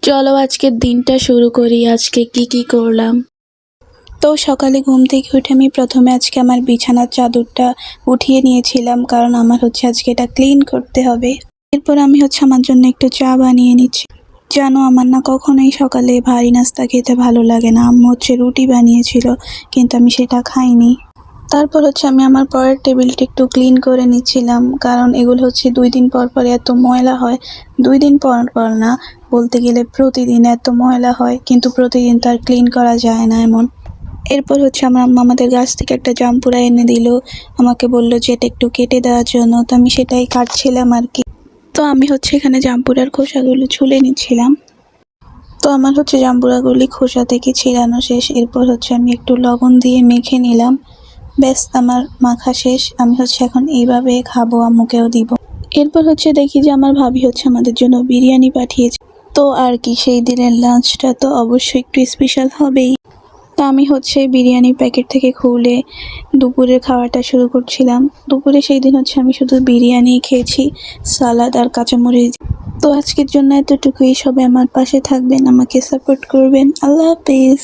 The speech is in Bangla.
চলো আজকের দিনটা শুরু করি। আজকে কি করলাম। তো সকালে ঘুম থেকে উঠে আমি প্রথমে আজকে আমার বিছানার চাদরটা উঠিয়ে নিয়েছিলাম, কারণ আমার আজকে এটা ক্লিন করতে হবে। এরপর আমি আমার জন্য একটু চা বানিয়ে নিচ্ছি। জানো, আমার না কখনোই সকালে ভারী নাস্তা খেতে ভালো লাগে না। আম্মু রুটি বানিয়েছিল, কিন্তু আমি সেটা খাইনি। তারপর আমি আমার পরের টেবিলটা একটু ক্লিন করে নিচ্ছিলাম, কারণ এগুলো 2 দিন পর পর এত ময়লা হয়। 2 দিন পর পর না, বলতে গেলে প্রতিদিন এত ময়লা হয়, কিন্তু প্রতিদিন তো আর ক্লিন করা যায় না এমন। এরপর আমার আম্মা আমাদের গাছ থেকে একটা জামপুরা এনে দিল। আমাকে বলল যে এটা একটু কেটে দেওয়ার জন্য, তো আমি সেটাই কাটছিলাম আর কি। তো আমি এখানে জামপুরার খোসাগুলো ছুলে নিচ্ছিলাম। তো আমার জামপুরাগুলি খোসা থেকে ছিঁড়ানো শেষ। এরপর আমি একটু লবণ দিয়ে মেখে নিলাম। ব্যাস, আমার মাখা শেষ। আমি এখন এইভাবে খাবো, আম্মুকেও দিব। এরপর দেখি যে আমার ভাবি আমাদের জন্য বিরিয়ানি পাঠিয়েছে। তো আর কি, সেই দিনের লাঞ্চটা তো অবশ্যই একটু স্পেশাল হবেই। তা আমি বিরিয়ানি প্যাকেট থেকে খুলে দুপুরের খাওয়াটা শুরু করছিলাম। দুপুরে সেই দিন আমি শুধু বিরিয়ানি খেয়েছি, সালাদ আর কাঁচামরিচ। তো আজকের জন্য এতটুকুই। সবাই আমার পাশে থাকবেন, আমাকে সাপোর্ট করবেন। আল্লাহ হাফেজ।